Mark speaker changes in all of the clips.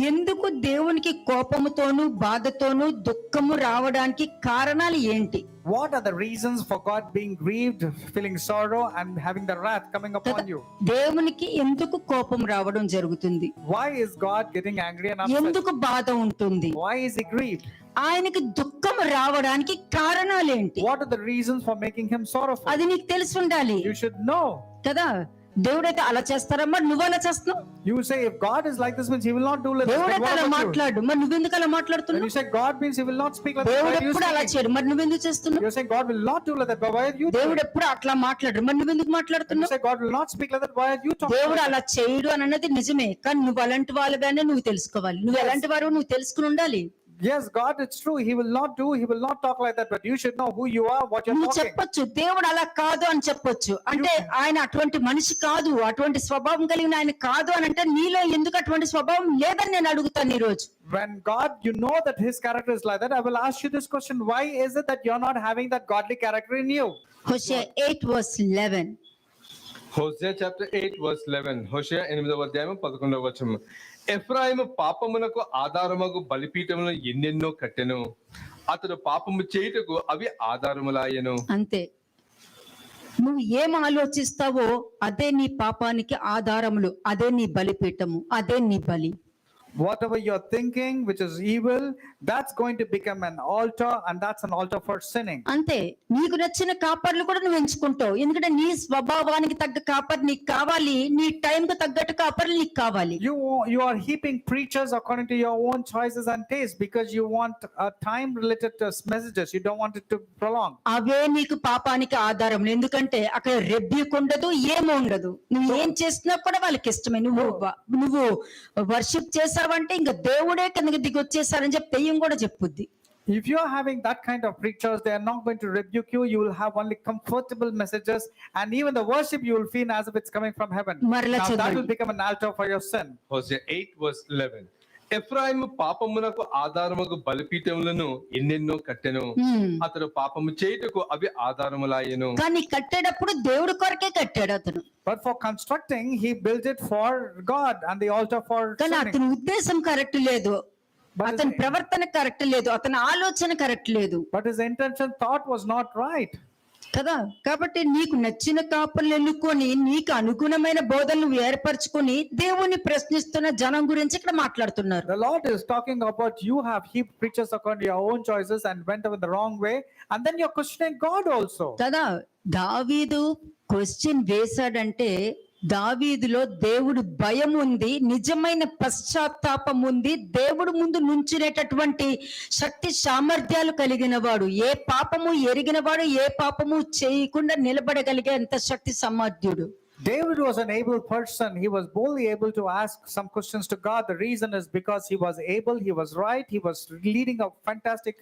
Speaker 1: ఎందుకు దేవునికి కోపముతోను బాధతోను దుఃఖము రావడానికి కారణాలు ఏంటి?
Speaker 2: What are the reasons for God being grieved, feeling sorrow and having the wrath coming upon you?
Speaker 1: దేవునికి ఎందుకు కోపం రావడం జరుగుతుంది?
Speaker 2: Why is God getting angry and upset?
Speaker 1: ఎందుకు బాధ ఉంటుంది?
Speaker 2: Why is he grieved?
Speaker 1: ఆయనకి దుఃఖం రావడానికి కారణాలు ఏంటి?
Speaker 2: What are the reasons for making him sorrowful?
Speaker 1: అది నీకు తెలిసి ఉండాలి
Speaker 2: You should know.
Speaker 1: కదా. దేవుడైతే అలా చేస్తారా, మరి నువ్వు అలా చేస్తున్నావు.
Speaker 2: You say if God is like this means he will not do like this.
Speaker 1: దేవుడైతే అలా మాట్లాడు, మరి నువ్వెందుకు అలా
Speaker 2: When
Speaker 1: మాట్లాడుతున్నావు?
Speaker 2: you say God means he will not speak like this,
Speaker 1: దేవుడు
Speaker 2: why are you
Speaker 1: ఎప్పుడు అలా
Speaker 2: speaking?
Speaker 1: చేయడు, మరి నువ్వెందుకు చేస్తున్నావు?
Speaker 2: You're saying God will not do like that, but why are you doing
Speaker 1: దేవుడు
Speaker 2: it?
Speaker 1: ఎప్పుడు అట్లా మాట్లాడు, మరి నువ్వెందుకు
Speaker 2: When you
Speaker 1: మాట్లాడుతున్నావు?
Speaker 2: say God will not speak like that, why are you talking?
Speaker 1: దేవుడు అలా చేయడు అని అన్నది నిజమే, కానీ నువ్వు అలాంటి వాళ్ళగానే నువ్వు తెలుసుకోవాలి. నువ్వు ఎలాంటి వారు నువ్వు తెలుసుకుని ఉండాలి.
Speaker 2: Yes, God, it's true. He will not talk like that, but you should know who you are, what you're
Speaker 1: నువ్వు
Speaker 2: talking.
Speaker 1: చెప్పొచ్చు దేవుడు అలా కాదు అని చెప్పొచ్చు, అంటే ఆయన అటువంటి మనిషి కాదు, అటువంటి స్వభావం కలిగిన ఆయన కాదు అని అంటే నీలో ఎందుకు అటువంటి స్వభావం లేదని నేను అడుగుతాను ఈ రోజు.
Speaker 2: When God, you know that his character is like that, I will ask you this question: why is it that you're not having that godly character in you?
Speaker 1: హోషేయ 8:11.
Speaker 3: హోషేయ చాప్టర్ 8:11. హోషేయ 8:11 ఎఫ్రాయిము పాపమునకు ఆధారమగు బలిపీఠములను ఎన్నెన్నో కట్టెను, అతడు పాపము చేయుటకు అవి ఆధారములాయెను.
Speaker 1: అంతే, నువ్వు ఏం ఆలోచిస్తావో అదే నీ పాపానికి ఆధారములు, అదే నీ బలిపీఠము, అదే నీ బలి.
Speaker 2: Whatever you're thinking which is evil, that's going to become an altar, and that's an altar for sinning.
Speaker 1: అంతే, నీకు నచ్చిన కాపర్లు కూడా నువ్వు ఎంచుకుంటావు, ఎందుకంటే నీ స్వభావానికి తగ్గ కాపర్ నీకు కావాలి, నీ టైం కు తగ్గట్టు కాపర్లు నీకు కావాలి.
Speaker 2: You are heaping preachers according to your own choices and tastes because you want a time related to messages. You don't want it to prolong.
Speaker 1: అవే నీకు పాపానికి ఆధారం, ఎందుకంటే అక్కడ రెబ్యూక్ ఉండదు, ఏమో ఉండదు. నువ్వు ఏం చేసినా కూడా వాళ్ళకి ఇష్టమే. నువ్వు వర్షిప్ చేసావంటే ఇంకా దేవుడే కిందకి దిగి వచ్చేసారని చెప్పి దెయ్యం కూడా చెప్పుద్ది.
Speaker 2: If you are having that kind of preachers, they are not going to rebuke you. You will have only comfortable messages, and even the worship you will feel as if it's coming from heaven. Now that will become an altar for your sin.
Speaker 3: హోషేయ 8:11 ఎఫ్రాయిము పాపమునకు ఆధారముగు బలిపీఠములను ఎన్నెన్నో కట్టెను, అతడు పాపము చేయుటకు అవి ఆధారములాయెను.
Speaker 1: కానీ కట్టేటప్పుడు దేవుడి కొరకే కట్టాడు అతను.
Speaker 2: But for constructing, he built it for God and the altar for
Speaker 1: కానీ
Speaker 2: sinning.
Speaker 1: అతని ఉద్దేశం కరెక్ట్ లేదు, అతని ప్రవర్తన కరెక్ట్ లేదు, అతని ఆలోచన కరెక్ట్ లేదు.
Speaker 2: But his intention, thought was not right.
Speaker 1: కదా. కాబట్టి నీకు నచ్చిన కాపులను ఎన్నుకొని నీకు అనుగుణమైన బోధనలు ఏర్పరచుకొని దేవుని ప్రశ్నిస్తున్న జనం గురించి ఇక్కడ మాట్లాడుతున్నారు.
Speaker 2: The Lord is talking about you have heaped preachers according to your own choices and went in the wrong way, and then you're questioning God also.
Speaker 1: కదా. దావీదు క్వశ్చన్ వేశాడంటే దావీదులో దేవుడు భయం ఉంది, నిజమైన పశ్చాత్తాపం ఉంది, దేవుడు ముందు నుంచునేటటువంటి శక్తి సామర్థ్యాలు కలిగిన వాడు, ఏ పాపము ఎరిగిన వాడు, ఏ పాపము చేయకుండా నిలబడగలిగే అంత శక్తి సామర్థ్యుడు.
Speaker 2: David was an able person. He was boldly able to ask some questions to God. The reason is because he was able, he was right, he was leading a fantastic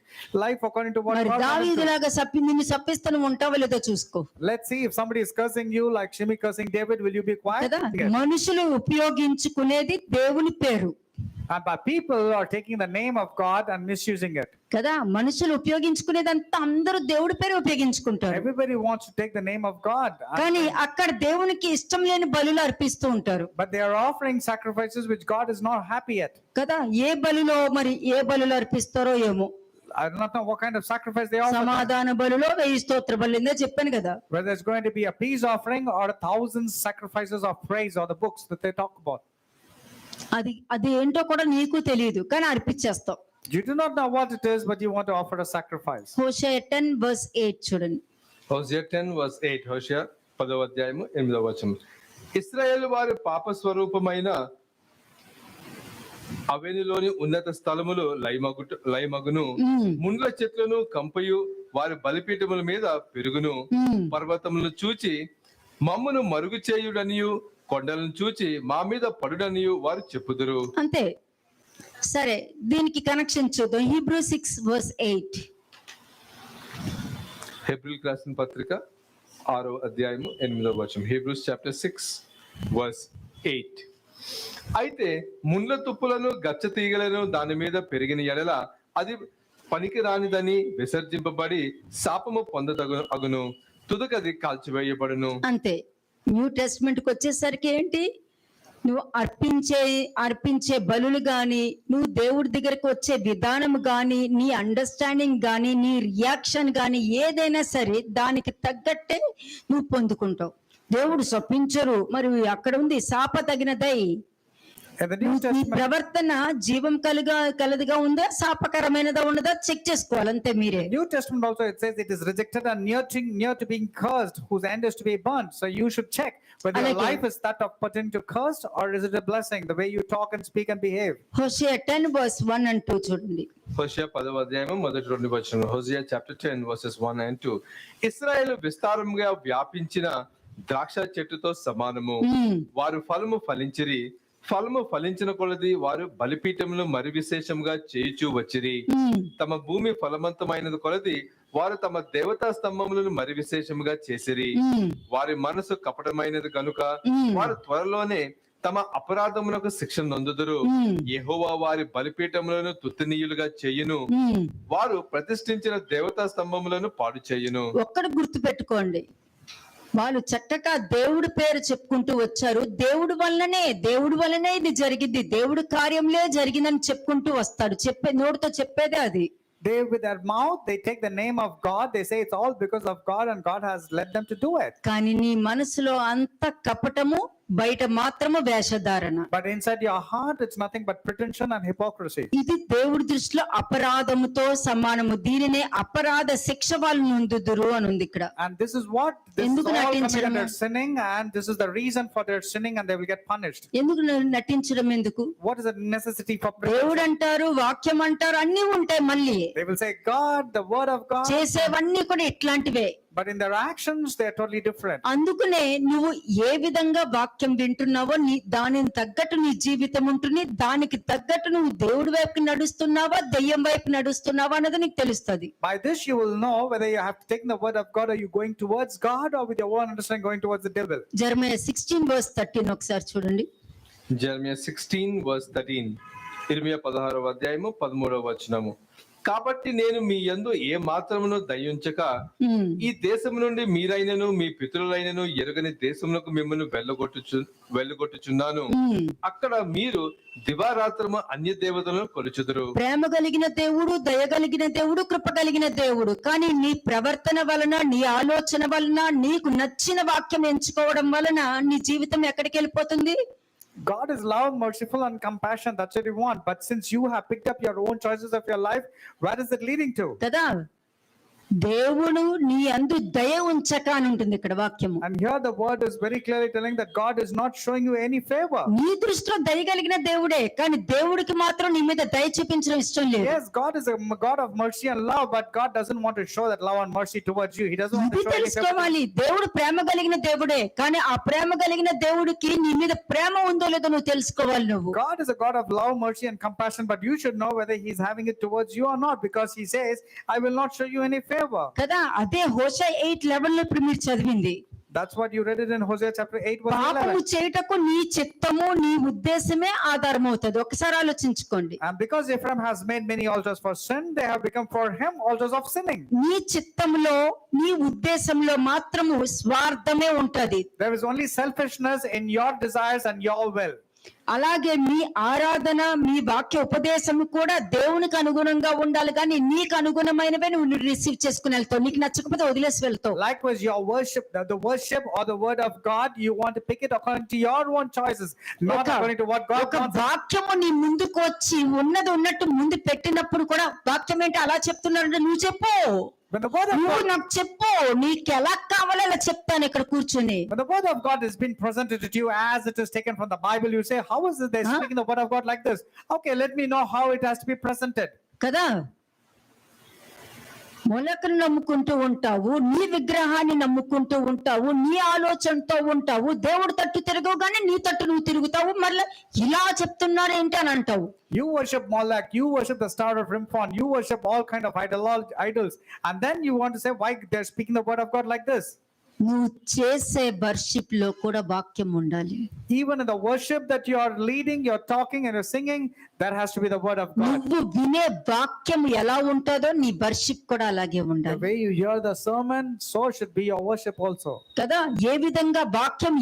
Speaker 2: life according to what God wanted.
Speaker 1: దావీదులాగా నిన్ను సప్పిస్తూ ఉంటావో లేదో చూసుకో.
Speaker 2: Let's see if somebody is cursing you like Shimei cursing David, will you be quiet?
Speaker 1: కదా. మనుషులు ఉపయోగించుకునేది దేవుని పేరు.
Speaker 2: And by people are taking the name of God and misusing it.
Speaker 1: కదా. మనుషులు ఉపయోగించుకునేదంతా అందరూ దేవుడి పేరు ఉపయోగించుకుంటారు.
Speaker 2: Everybody wants to take the name of God.
Speaker 1: కానీ అక్కడ దేవునికి ఇష్టం లేని బలులు అర్పిస్తూ ఉంటారు.
Speaker 2: But they are offering sacrifices which God is not happy at.
Speaker 1: కదా. ఏ బలులో మరి ఏ బలులు అర్పిస్తారో ఏమో.
Speaker 2: I do not know what kind of sacrifice they offer.
Speaker 1: సమాధాన బలులో 1000 స్తోత్ర బలు ఇందా చెప్పాను కదా.
Speaker 2: Whether it's going to be a peace offering or 1,000 sacrifices of praise or the books that they talk about.
Speaker 1: అది ఏంటో కూడా నీకు తెలియదు, కానీ అర్పించేస్తావు.
Speaker 2: You do not know what it is, but you want to offer a sacrifice.
Speaker 1: హోషేయ 10:8 చూడండి.
Speaker 3: హోషేయ 10:8 హోషేయ 10:8 ఇశ్రాయేలు వారి పాప స్వరూపమైన అవెనిలోని ఉన్నత స్థలములు లయమగును, ముండ్ల చెట్లను కంపయు వారి బలిపీఠముల మీద పెరుగును, పర్వతములను చూచి మమ్మును మరుగు చేయుడనియు కొండలను చూచి మా మీద పడుడనియు వారు చెప్పుదురు.
Speaker 1: అంతే. సరే, దీనికి కనెక్షన్ చూద్దాం. హీబ్రూ 6:8.
Speaker 3: హెబ్రీయులకు రాసిన పత్రిక 6:8. Hebrews chapter 6:8. అయితే ముండ్ల తుప్పులను గచ్చ తీగలను దాని మీద పెరిగిన ఎడల అది పనికి రానిదని విసర్జింపబడి శాపము పొందదగును, తుదకది కాల్చివేయబడును.
Speaker 1: అంతే. న్యూ టెస్ట్మెంట్ కి వచ్చేసరికి ఏంటి? నువ్వు అర్పించే బలులు గాని, నువ్వు దేవుడి దగ్గరకు వచ్చే విధానం గాని, నీ అండర్స్టాండింగ్ గాని, నీ రియాక్షన్ గాని, ఏదైనా సరే దానికి తగ్గట్టే నువ్వు పొందుకుంటావు. దేవుడు శపించరు, మరి అక్కడ ఉంది శాప తగినదై.
Speaker 2: In the New
Speaker 1: నీ
Speaker 2: Testament,
Speaker 1: ప్రవర్తన జీవం కలదిగా ఉందా, శాపకరమైనదా ఉన్నదా చెక్ చేసుకోవాలి అంతే మీరే.
Speaker 2: New Testament also it says it is rejected and near to being cursed, whose end is to be burnt. So you should check whether your life is that of pertaining to cursed or is it a blessing, the way you talk and speak and behave.
Speaker 1: హోషేయ 10:1 and 2 చూడండి.
Speaker 3: హోషేయ 10:1 హోషేయ chapter 10:1-2. ఇశ్రాయేలు విస్తారముగా వ్యాపించిన ద్రాక్ష చెట్టుతో సమానము. వారు ఫలము ఫలించిరి. ఫలము ఫలించిన కొలది వారు బలిపీఠములు మరి విశేషంగా చేయుచూ వచ్చిరి. తమ భూమి ఫలవంతమైనది కొలది వారు తమ దేవతా స్తంభములను మరి విశేషముగా చేసిరి. వారి మనసు కపటమైనది కనుక వారు త్వరలోనే తమ అపరాధములకు శిక్ష నొందుదురు. యెహోవా వారి బలిపీఠములను తుత్తునీయులుగా చేయును. వారు ప్రతిష్ఠించిన దేవతా స్తంభములను పాడు చేయును.
Speaker 1: ఒక్కడు గుర్తు పెట్టుకోండి, వాళ్ళు చక్కగా దేవుడి పేరు చెప్పుకుంటూ వచ్చారు. దేవుడి వల్లనే ఇది జరిగింది, దేవుడి కార్యంలే జరిగిందని చెప్పుకుంటూ వస్తాడు. నోటితో చెప్పేదే అది.
Speaker 2: They with their mouth they take the name of God, they say it's all because of God and God has led them to do it.
Speaker 1: కానీ నీ మనసులో అంత కపటము, బయట మాత్రము వేషధారణ.
Speaker 2: But inside your heart it's nothing but pretension and hypocrisy.
Speaker 1: ఇది దేవుడి దృష్టిలో అపరాధముతో సమానము. దీనినే అపరాధ శిక్ష వాళ్ళు నొందుదురు అని ఉంది ఇక్కడ.
Speaker 2: And this is what this is
Speaker 1: ఎందుకు
Speaker 2: all coming
Speaker 1: నటించడం?
Speaker 2: under sinning, and this is the reason for their sinning and they will get punished.
Speaker 1: ఎందుకు నటించడం ఎందుకు?
Speaker 2: What is the necessity for
Speaker 1: దేవుడు
Speaker 2: pretension?
Speaker 1: అంటారు, వాక్యం అంటారు, అన్ని ఉంటాయి. మళ్ళీ
Speaker 2: They will say God, the word of God,
Speaker 1: చేసేవన్నీ కూడా ఇట్లాంటివే.
Speaker 2: but in their actions they are totally different.
Speaker 1: అందుకనే నువ్వు ఏ విధంగా వాక్యం వింటున్నావో దానికి తగ్గట్టు నీ జీవితం ఉంటుంది. దానికి తగ్గట్టు నువ్వు దేవుడి వైపు నడుస్తున్నావా, దెయ్యం వైపు నడుస్తున్నావా అన్నది నీకు తెలుస్తుంది.
Speaker 2: By this you will know whether you have taken the word of God, or you going towards God, or with your own understanding going towards the devil.
Speaker 1: జెరమయా 16:13 ఒకసారి చూడండి.
Speaker 3: జెరమియా 16:13. ఇర్మియా 16:13. కాబట్టి నేను మీ యందు ఏ మాత్రమును దయించక ఈ దేశము నుండి మీరైనను మీ పితరులైనను ఎరుగని దేశములకు మిమ్మల్ని వెళ్ళగొట్టుచున్నాను. అక్కడ మీరు దివారాత్రము అన్య దేవతలను కొలుచుదురు.
Speaker 1: ప్రేమ కలిగిన దేవుడు, దయ కలిగిన దేవుడు, కృప కలిగిన దేవుడు. కానీ నీ ప్రవర్తన వలన, నీ ఆలోచన వలన, నీకు నచ్చిన వాక్యం ఎంచుకోవడం వలన నీ జీవితం ఎక్కడికి వెళ్ళిపోతుంది?
Speaker 2: God is love, merciful and compassionate. That's what you want. But since you have picked up your own choices of your life, where is it leading to?
Speaker 1: కదా, దేవుడు నీ అందు దయ ఉంచక అని ఉంటుంది ఇక్కడ వాక్యము.
Speaker 2: And here the word is very clearly telling that God is not showing you any favor.
Speaker 1: నీ దృష్టిలో దయ కలిగిన దేవుడే, కానీ దేవుడికి మాత్రం నీ మీద దయ చూపించడం ఇష్టం లేదు.
Speaker 2: Yes, God is a God of mercy and love, but God doesn't want to show that love and mercy towards you. He doesn't want to show any favor.
Speaker 1: తెలుసుకోవాలి, దేవుడు ప్రేమ కలిగిన దేవుడే, కానీ ఆ ప్రేమ కలిగిన దేవుడికి నీ మీద ప్రేమ ఉందో లేదో నువ్వు తెలుసుకోవాలి. నువ్వు
Speaker 2: God is a God of love, mercy and compassion, but you should know whether He's having it towards you or not, because He says, I will not show you any favor.
Speaker 1: కదా, అదే హోషేయ 8:11 ఇప్పుడు మీరు చదివింది.
Speaker 2: That's what you read it in Hosea chapter 8:11.
Speaker 1: పాపము చేయుటకు నీ చిత్తము, నీ ఉద్దేశమే ఆధారం అవుతుంది. ఒకసారి ఆలోచించుకోండి.
Speaker 2: And because Ephraim has made many altars for sin, they have become for him altars of sinning.
Speaker 1: నీ చిత్తంలో, నీ ఉద్దేశంలో మాత్రము స్వార్థమే ఉంటది.
Speaker 2: There is only selfishness in your desires and your will.
Speaker 1: అలాగే మీ ఆరాధన, మీ వాక్య ఉపదేశం కూడా దేవునికి అనుగుణంగా ఉండాలి, కానీ నీకు అనుగుణమైనవే నువ్వు రిసీవ్ చేసుకుని వెళ్తావు. నీకు నచ్చకపోతే వదిలేసి వెళ్తావు.
Speaker 2: Likewise, your worship, the worship or the word of God, you want to pick it according to your own choices, not according to what God wants.
Speaker 1: వాక్యము నీ ముందుకు వచ్చి ఉన్నది ఉన్నట్టు ముందు పెట్టినప్పుడు కూడా వాక్యం ఏంటి అలా చెప్తున్నారంటే నువ్వు చెప్పు. నువ్వు నాకు చెప్పు, నీకు ఎలా కావాలో అలా చెప్తాను ఇక్కడ కూర్చొని.
Speaker 2: When the word of God has been presented to you as it is taken from the Bible, you say, how is it they speaking the word of God like this? Okay, let me know how it has to be presented.
Speaker 1: కదా, మొలకను నమ్ముకుంటూ ఉంటావు, నీ విగ్రహాన్ని నమ్ముకుంటూ ఉంటావు, నీ ఆలోచనతో ఉంటావు, దేవుడు తట్టు తిరగగానే నీ తట్టు నువ్వు తిరుగుతావు, మళ్ళీ ఇలా చెప్తున్నారు ఏంటి అని అంటావు.
Speaker 2: You worship Molech, you worship the star of Remphan, you worship all kind of idols, and then you want to say why they're speaking the word of God like this.
Speaker 1: నువ్వు చేసే వర్షిప్ లో కూడా వాక్యం ఉండాలి.
Speaker 2: Even in the worship that you are leading, you're talking and you're singing, there has to be the word of God.
Speaker 1: నువ్వు వినే వాక్యం ఎలా ఉంటుందో నీ వర్షిప్ కూడా అలాగే
Speaker 2: The
Speaker 1: ఉండాలి
Speaker 2: way you hear the sermon, so should be your worship also.
Speaker 1: కదా. ఏ విధంగా వాక్యం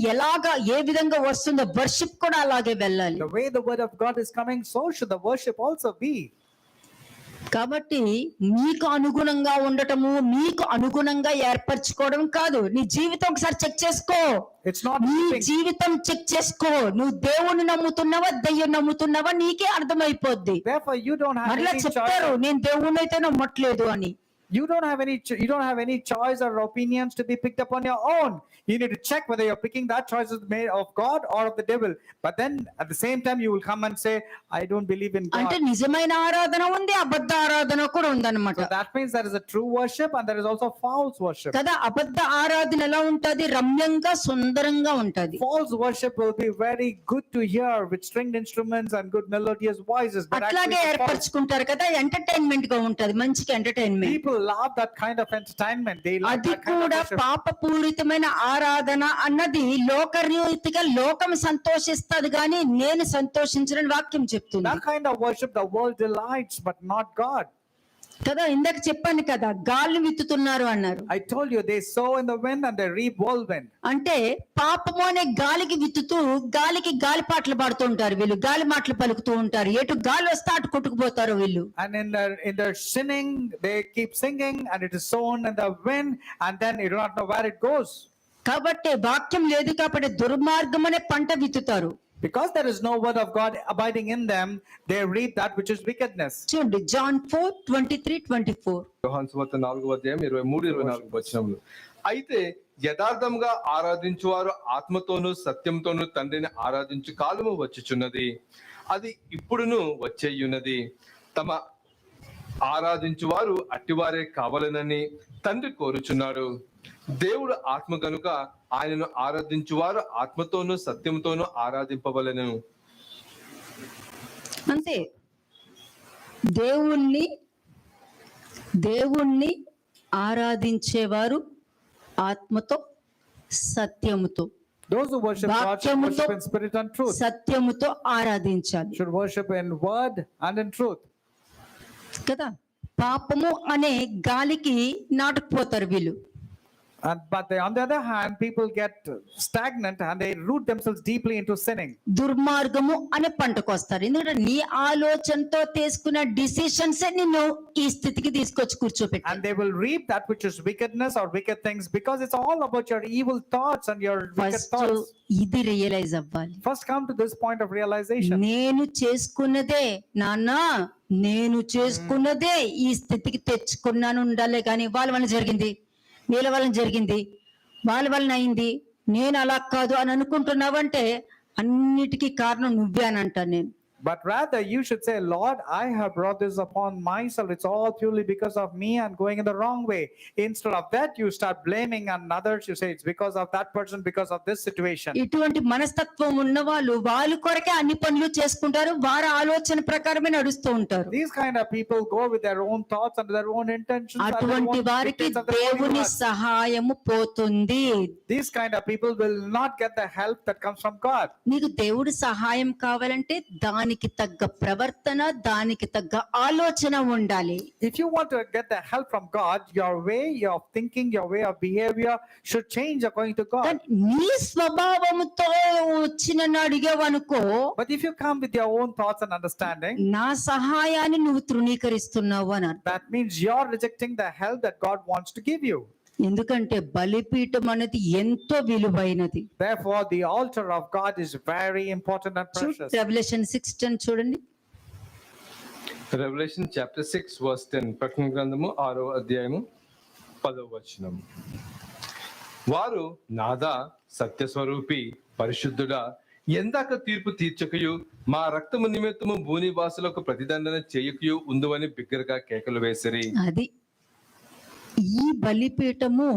Speaker 1: ఏ విధంగా వస్తుందో వర్షిప్ కూడా అలాగే వెళ్ళాలి.
Speaker 2: The way the word of God is coming, so should the worship also be.
Speaker 1: కాబట్టి నీకు అనుగుణంగా ఉండటము, నీకు అనుగుణంగా ఏర్పరచుకోవడం కాదు. నీ జీవితం ఒకసారి చెక్ చేసుకో.
Speaker 2: It's not
Speaker 1: నీ
Speaker 2: keeping.
Speaker 1: జీవితం చెక్ చేసుకో. నువ్వు దేవుని నమ్ముతున్నావా, దెయ్యం నమ్ముతున్నావా నీకే అర్థమైపోద్ది.
Speaker 2: Therefore, you don't have
Speaker 1: మరలా
Speaker 2: any
Speaker 1: చెప్తారు
Speaker 2: choice.
Speaker 1: నేను దేవుని అయితే నమ్మట్లేదు అని.
Speaker 2: You don't have any choice or opinions to be picked up on your own. You need to check whether you're picking that choice is made of God or of the devil. But then at the same time you will come and say, I don't believe in
Speaker 1: అంటే
Speaker 2: God.
Speaker 1: నిజమైన ఆరాధన ఉంది, అబద్ధ ఆరాధన కూడా ఉందన్నమాట
Speaker 2: So that means there is a true worship and there is also false worship.
Speaker 1: కదా. అబద్ధ ఆరాధన ఎలా ఉంటది? రమ్యంగా సుందరంగా ఉంటది.
Speaker 2: False worship will be very good to hear with stringed instruments and good melodious voices. But
Speaker 1: అట్లాగే
Speaker 2: actually it's false.
Speaker 1: ఏర్పరచుకుంటారు కదా. Entertainment గా ఉంటది, మంచిగా entertainment.
Speaker 2: People love that kind of entertainment. They love
Speaker 1: అది
Speaker 2: that kind of
Speaker 1: కూడా
Speaker 2: worship.
Speaker 1: పాపపూరితమైన ఆరాధన అన్నది లోకరీతిగా లోకం సంతోషిస్తది కానీ నేను సంతోషించనని వాక్యం చెప్తుంది
Speaker 2: That kind of worship the world delights, but not God.
Speaker 1: కదా. ఇందాక చెప్పాను కదా, గాలి విత్తుతున్నారు అన్నారు.
Speaker 2: I told you they sow in the wind and they reap whirlwind.
Speaker 1: అంటే పాపము అనే గాలికి విత్తుతూ గాలికి గాలి పాటలు పాడుతూ ఉంటారు వీళ్ళు, గాలి మాటలు పలుకుతూ ఉంటారు. ఎటు గాలి వస్తే అటు కొట్టుకుపోతారు వీళ్ళు.
Speaker 2: And in their sinning, they keep singing, and it is sown in the wind, and then you do not know where it goes.
Speaker 1: కాబట్టి వాక్యం లేదు కాబట్టి దుర్మార్గం అనే పంట విత్తుతారు.
Speaker 2: Because there is no word of God abiding in them, they reap that which is wickedness.
Speaker 1: చూడండి John 4:23-24.
Speaker 3: యోహాను సువార్త 4:23-24 వచనములు. అయితే యథార్థంగా ఆరాధించువారు ఆత్మతోనూ సత్యంతోనూ తండ్రిని ఆరాధించు కాలము వచ్చుచున్నది, అది ఇప్పుడును వచ్చేయున్నది. తమ ఆరాధించువారు అట్టివారే కావాలనని తండ్రి కోరుచున్నాడు. దేవుడు ఆత్మ కనుక ఆయనను ఆరాధించువారు ఆత్మతోనూ సత్యంతోనూ ఆరాధింపవలెను.
Speaker 1: అంతే. దేవుణ్ణి ఆరాధించేవారు ఆత్మతో సత్యముతో,
Speaker 2: Those who worship God should worship in spirit and truth.
Speaker 1: సత్యముతో ఆరాధించాలి
Speaker 2: Should worship in word and in truth.
Speaker 1: కదా. పాపము అనే గాలికి నాటుకుపోతారు వీళ్ళు.
Speaker 2: But on the other hand, people get stagnant and they root themselves deeply into sinning.
Speaker 1: దుర్మార్గము అనే పంటకు వస్తారు. ఎందుకంటే నీ ఆలోచనతో తీసుకున్న డిసిషన్స్ నిన్ను ఈ స్థితికి తీసుకొచ్చి కూర్చోపెట్టాలి.
Speaker 2: And they will reap that which is wickedness or wicked things, because it's all about your evil thoughts and your wicked
Speaker 1: first
Speaker 2: thoughts.
Speaker 1: ఇది రియలైజ్ అవ్వాలి.
Speaker 2: First come to this point of realization.
Speaker 1: నేను చేసుకున్నదే నేను చేసుకున్నదే ఈ స్థితికి తెచ్చుకున్నాను ఉండాలి కానీ వాళ్ళ వల్ల జరిగింది, వీళ్ళ వల్ల జరిగింది, వాళ్ళ వలన అయింది, నేను అలా కాదు అని అనుకుంటున్నావంటే అన్నిటికీ కారణం నువ్వే అని అంటాను నేను.
Speaker 2: But rather you should say, Lord, I have brought this upon myself. It's all purely because of me and going in the wrong way. Instead of that, you start blaming on others. You say it's because of that person, because of this situation.
Speaker 1: ఇటువంటి మనస్తత్వం ఉన్న వాళ్ళు కొరకే అన్ని పనులు చేసుకుంటారు, వారి ఆలోచన ప్రకారమే నడుస్తూ ఉంటారు.
Speaker 2: These kind of people go with their own thoughts and their own intentions. and their
Speaker 1: అటువంటి
Speaker 2: own
Speaker 1: వారికి
Speaker 2: dictates of their own
Speaker 1: దేవుని
Speaker 2: heart.
Speaker 1: సహాయము పోతుంది.
Speaker 2: These kind of people will not get the help that comes from God.
Speaker 1: నీకు దేవుడి సహాయం కావాలంటే దానికి తగ్గ ప్రవర్తన, దానికి తగ్గ ఆలోచన ఉండాలి.
Speaker 2: If you want to get the help from God, your way of thinking, your way of behavior should change according to God.
Speaker 1: కానీ నీ స్వభావముతో వచ్చిన అడిగేవనుకో,
Speaker 2: But if you come with your own thoughts and understanding,
Speaker 1: నా సహాయాన్ని నువ్వు తృణీకరిస్తున్నావు అని అర్థం.
Speaker 2: that means you're rejecting the help that God wants to give you.
Speaker 1: ఎందుకంటే బలిపీఠం అనేది ఎంతో విలువైనది.
Speaker 2: Therefore, the altar of God is very important and precious.
Speaker 1: Revolution 6:10 చూడండి.
Speaker 3: రెవల్యూషన్ చాప్టర్ 6:10 ప్రకటన గ్రంథము 6:10. వారు నాదా సత్యస్వరూపి పరిశుద్ధుడా, ఎందాక తీర్పు తీర్చకయు మా రక్తము నిమిత్తము భూనివాసులకు ప్రతిదండన చేయకయు ఉందువని బిగ్గరగా కేకలు వేసిరి.
Speaker 1: అది ఈ బలిపీఠము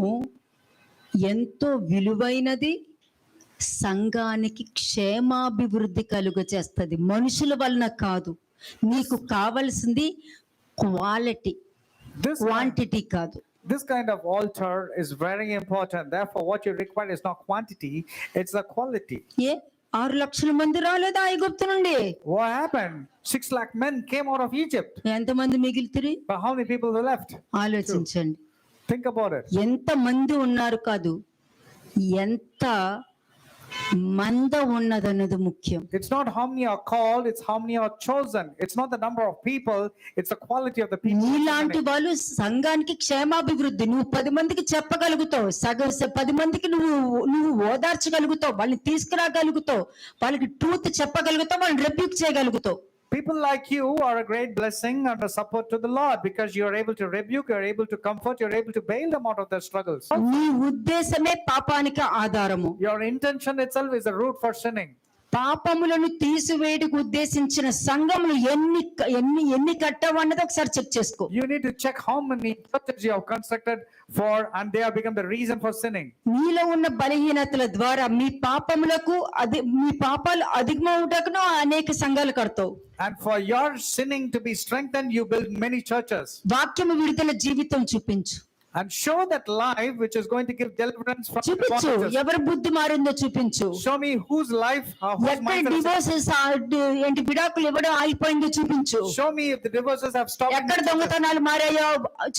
Speaker 1: ఎంతో విలువైనది, సంఘానికి క్షేమాభివృద్ధి కలుగ చేస్తుంది. మనుషుల వలన కాదు. నీకు కావలసింది క్వాలిటీ,
Speaker 2: This
Speaker 1: క్వాంటిటీ కాదు.
Speaker 2: This kind of altar is very important. Therefore, what you require is not quantity, it's the quality.
Speaker 1: 6 లక్షల మంది రాలేదా ఐగుప్తు నుండి?
Speaker 2: What happened? 6 lakh men came out of Egypt.
Speaker 1: ఎంతమంది మిగిలితిరి?
Speaker 2: But how many people were left?
Speaker 1: ఆలోచించండి.
Speaker 2: Think about it.
Speaker 1: ఎంత మంది ఉన్నారు కాదు, ఎంత మంద ఉన్నదన్నది ముఖ్యం.
Speaker 2: It's not how many are called, it's how many are chosen. It's not the number of people, it's the quality of the people.
Speaker 1: నీలాంటి వాళ్ళు సంఘానికి క్షేమాభివృద్ధి, నువ్వు 10 మందికి చెప్పగలుగుతావు, 10 మందికి నువ్వు ఓదార్చగలుగుతావు, వాళ్ళని తీసుకురాగలుగుతావు, వాళ్ళకి ట్రూత్ చెప్పగలుగుతావు, వాళ్ళని rebuke చేయగలుగుతావు.
Speaker 2: People like you are a great blessing and a support to the Lord because you are able to rebuke, you are able to comfort, you are able to bail them out of their struggles.
Speaker 1: నీ ఉద్దేశమే పాపానికి ఆధారము.
Speaker 2: Your intention itself is the root for sinning.
Speaker 1: పాపములను తీసివేయడానికి ఉద్దేశించిన సంఘములు ఎన్ని కట్టావన్నది ఒకసారి check చేసుకో.
Speaker 2: You need to check how many churches you have constructed for and they have become the reason for sinning.
Speaker 1: నీలో ఉన్న బలహీనతల ద్వారా మీ పాపాలు అధికమవుటకును అనేక సంఘాలు కడతావు.
Speaker 2: And for your sinning to be strengthened, you build many churches.
Speaker 1: వాక్యము విడుదల జీవితం చూపించు.
Speaker 2: And show that life which is going to give deliverance from the
Speaker 1: చూపించు.
Speaker 2: bondages.
Speaker 1: ఎవరి బుద్ధి మారిందో చూపించు.
Speaker 2: Show me whose life, whose
Speaker 1: ఎక్కడ
Speaker 2: mind is.
Speaker 1: డివోర్సెస్ ఏంటి విడాకులు ఇవ్వడం ఆగిపోయిందో చూపించు.
Speaker 2: Show me if the divorces have stopped.
Speaker 1: ఎక్కడ దొంగతనాలు మారాయో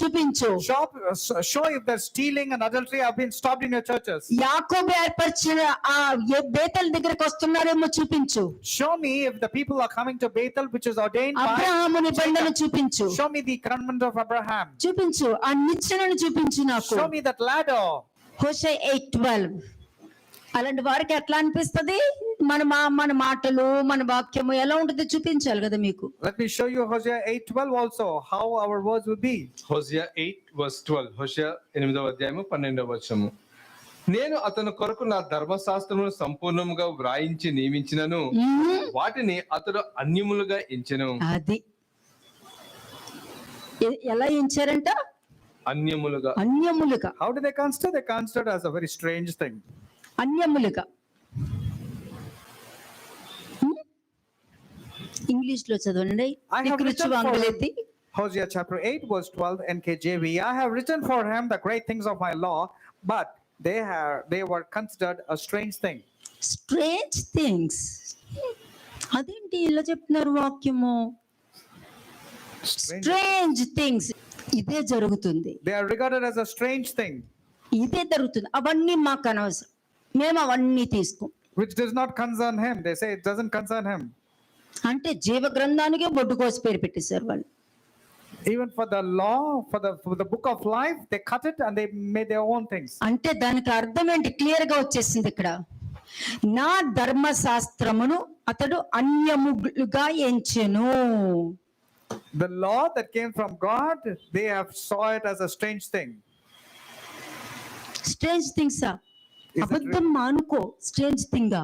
Speaker 1: చూపించు.
Speaker 2: Show if the stealing and adultery have been stopped in your churches.
Speaker 1: యాకోబు ఏర్పరిచిన ఆ బేతల్ దగ్గరకు వస్తున్నారేమో చూపించు.
Speaker 2: Show me if the people are coming to Bethel, which is ordained by.
Speaker 1: Abraham నిబంధన చూపించు.
Speaker 2: Show me the commandment of Abraham.
Speaker 1: చూపించు. ఆ నిచ్చెనను చూపించు నాకు.
Speaker 2: Show me that ladder.
Speaker 1: హోషే 8:12. అలాంటి వారికి ఎట్లా అనిపిస్తది? మన మాటలు మన వాక్యము ఎలా ఉంటుందో చూపించాలి కదా మీకు.
Speaker 2: Let me show you Hosea 8:12 also, how our words would be.
Speaker 3: హోషేయ 8:12. హోషేయ 8వ అధ్యాయము 12వ వచనము. నేను అతని కొరకు నా ధర్మశాస్త్రమును సంపూర్ణముగా వ్రాయించి నియమించినను, వాటిని అతడు అన్యములుగా ఎంచెను.
Speaker 1: అది ఎలా ఎంచారంట?
Speaker 3: అన్యములుగా.
Speaker 2: How do they consider? They consider as a very strange thing.
Speaker 1: అన్యములుగా. ఇంగ్లీష్ లో చదవండి.
Speaker 2: Hosea chapter 8 verse 12 NKJV. I have written for him the great things of my law, but they were considered a strange thing.
Speaker 1: Strange things. అదేంటి ఇలా చెప్తున్నారు వాక్యము? Strange things. ఇదే జరుగుతుంది.
Speaker 2: They are regarded as a strange thing.
Speaker 1: ఇదే జరుగుతుంది. అవన్నీ మాకు అనవసరం, మేము అవన్నీ తీసుకోం.
Speaker 2: Which does not concern him. They say it doesn't concern him.
Speaker 1: అంటే జీవ గ్రంథానికే బొడ్డు కోసి పేరు పెట్టేశారు వాళ్ళు.
Speaker 2: Even for the law, for the book of life, they cut it and they made their own things.
Speaker 1: అంటే దానికి అర్థం ఏంటి? క్లియర్ గా వచ్చేసింది ఇక్కడ. నా ధర్మశాస్త్రమును అతడు అన్యములుగా ఎంచెను.
Speaker 2: The law that came from God, they have saw it as a strange thing.
Speaker 1: Strange things. అబద్ధం మానుకో, స్ట్రేంజ్ థింగ్.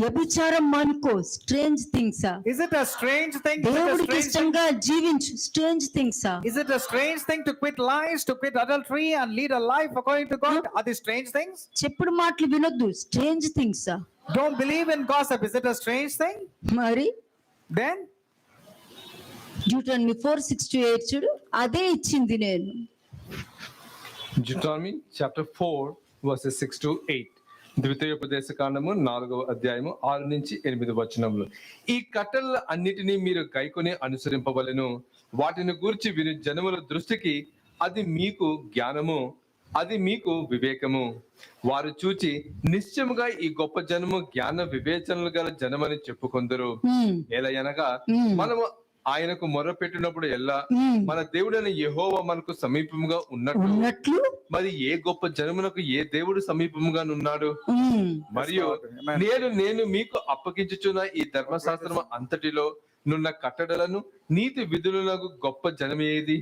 Speaker 1: వ్యభిచారం మానుకో, strange things.
Speaker 2: Is it a strange thing?
Speaker 1: దేవుడికి ఇష్టంగా జీవించు, strange things.
Speaker 2: Is it a strange thing to quit lies, to quit adultery and lead a life according to God? Are these strange things?
Speaker 1: చెప్పుడు మాటలు వినొద్దు, strange things.
Speaker 2: Don't believe in gossip. Is it a strange thing?
Speaker 1: మరి
Speaker 2: Then
Speaker 1: Deuteronomy 4:6-8 చూడు, అదే ఇచ్చింది నేను.
Speaker 3: Deuteronomy chapter 4 verses 6-8. ద్వితీయోపదేశ కాండము 4వ అధ్యాయము 6-8 వచనములు. ఈ కట్టడల అన్నిటినీ మీరు గైకొని అనుసరింపవలెను. వాటిని గూర్చి విని జనముల దృష్టికి అది మీకు జ్ఞానము, అది మీకు వివేకము. వారు చూచి నిశ్చయముగా ఈ గొప్ప జనము జ్ఞాన వివేచనలు గల జనమని చెప్పుకొందరు. ఎలయనగా మనము ఆయనకు మొర్ర పెట్టినప్పుడు ఎల్లా మన దేవుడైన యెహోవా మనకు సమీపముగా ఉన్నట్లు మరి ఏ గొప్ప జనమునకు ఏ దేవుడు సమీపముగా ఉన్నాడు. మరియు నేను మీకు అప్పగించుచున్న ఈ ధర్మశాస్త్రము అంతటిలో నున్న కట్టడలను నీతి విధులకు గొప్ప జనమేది.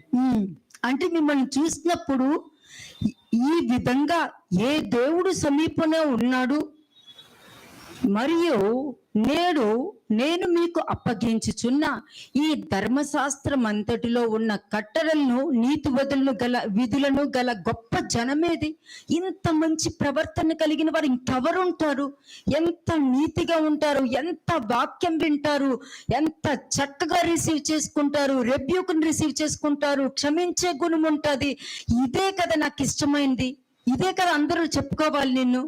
Speaker 1: అంటే మిమ్మల్ని చూసినప్పుడు ఈ విధంగా ఏ దేవుడు సమీపంలో ఉన్నాడు, మరియు నేను మీకు అప్పగించుచున్న ఈ ధర్మశాస్త్రం అంతటిలో ఉన్న కట్టడలను నీతి విధులను గల గొప్ప జనమేది. ఇంత మంచి ప్రవర్తన కలిగిన వారు ఇంకెవరుంటారు? ఎంత నీతిగా ఉంటారు, ఎంత వాక్యం వింటారు, ఎంత చక్కగా రిసీవ్ చేసుకుంటారు, రెబ్యూకుని రిసీవ్ చేసుకుంటారు, క్షమించే గుణం ఉంటుంది. ఇదే కదా నాకు ఇష్టమైంది, ఇదే కదా అందరూ చెప్పుకోవాలి నిన్ను.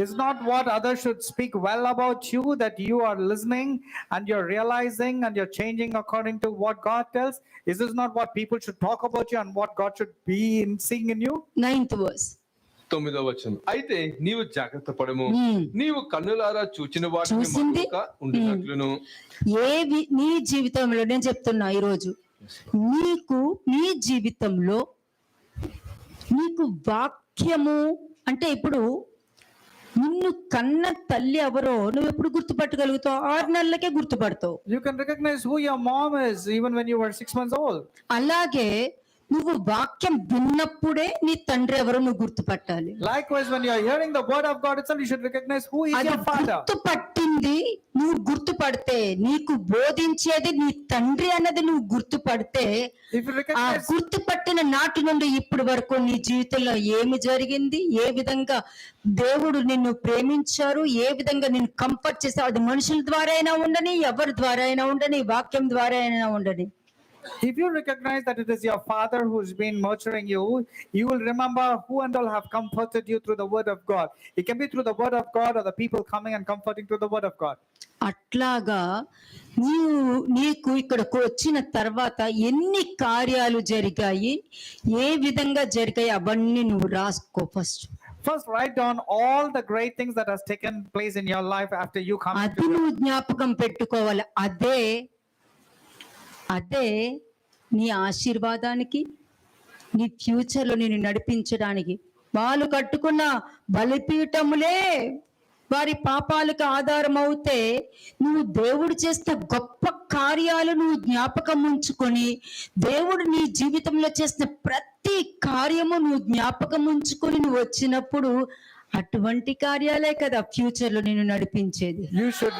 Speaker 2: Is not what others should speak well about you, that you are listening and you're realizing and you're changing according to what God tells? Is this not what people should talk about you and what God should be seeing in you?
Speaker 1: 9th verse.
Speaker 3: 9వ వచనం. అయితే నీవు జాగ్రత్త పడము, నీవు కన్నులారా చూచిన వాటిని
Speaker 1: చూసింది
Speaker 3: మరువక ఉండినట్లును.
Speaker 1: నీ జీవితంలో నేను చెప్తున్నా ఈరోజు, నీ జీవితంలో నీకు వాక్యము అంటే, ఇప్పుడు నిన్ను కన్న తల్లి ఎవరో నువ్వు ఎప్పుడు గుర్తుపట్టగలుగుతావు? 6 నెలలకే గుర్తుపడతావు.
Speaker 2: You can recognize who your mom is even when you were 6 months old.
Speaker 1: అలాగే నువ్వు వాక్యం విన్నప్పుడే నీ తండ్రి ఎవరో నువ్వు గుర్తుపట్టాలి.
Speaker 2: Likewise, when you are hearing the word of God itself, you should recognize who is
Speaker 1: అది
Speaker 2: your father.
Speaker 1: గుర్తుపట్టింది నువ్వు గుర్తుపడితే, నీకు బోధించేది నీ తండ్రి అన్నది నువ్వు గుర్తుపడితే,
Speaker 2: If you
Speaker 1: ఆ
Speaker 2: recognize,
Speaker 1: గుర్తుపట్టిన నాటి నుండి ఇప్పటి వరకు నీ జీవితంలో ఏమి జరిగింది, ఏ విధంగా దేవుడు నిన్ను ప్రేమించారు, ఏ విధంగా నిన్ను కంఫర్ట్ చేశారు, అది మనుషుల ద్వారా అయినా ఉండని, ఎవరి ద్వారా అయినా ఉండని, వాక్యం ద్వారా అయినా ఉండని.
Speaker 2: if you recognize that it is your father who's been nurturing you, you will remember who and all have comforted you through the word of God. It can be through the word of God or the people coming and comforting through the word of God.
Speaker 1: అట్లాగా నీకు ఇక్కడకు వచ్చిన తర్వాత ఎన్ని కార్యాలు జరిగాయి, ఏ విధంగా జరిగాయి, అవన్నీ నువ్వు రాసుకో first.
Speaker 2: First, write down all the great things that has taken place in your life after you come
Speaker 1: అది
Speaker 2: to
Speaker 1: నువ్వు జ్ఞాపకం పెట్టుకోవాలి. అదే నీ ఆశీర్వాదానికి, నీ ఫ్యూచర్లో నిన్ను నడిపించడానికి. వాళ్ళు కట్టుకున్న బలిపీఠములే వారి పాపాలకు ఆధారం అవుతే, నువ్వు దేవుడు చేసిన గొప్ప కార్యాలు నువ్వు జ్ఞాపకం ఉంచుకొని, దేవుడు నీ జీవితంలో చేసిన ప్రతి కార్యము నువ్వు జ్ఞాపకం ఉంచుకొని నువ్వు వచ్చినప్పుడు, అటువంటి కార్యాలే కదా ఫ్యూచర్ లో నిన్ను నడిపించేది.
Speaker 2: You should,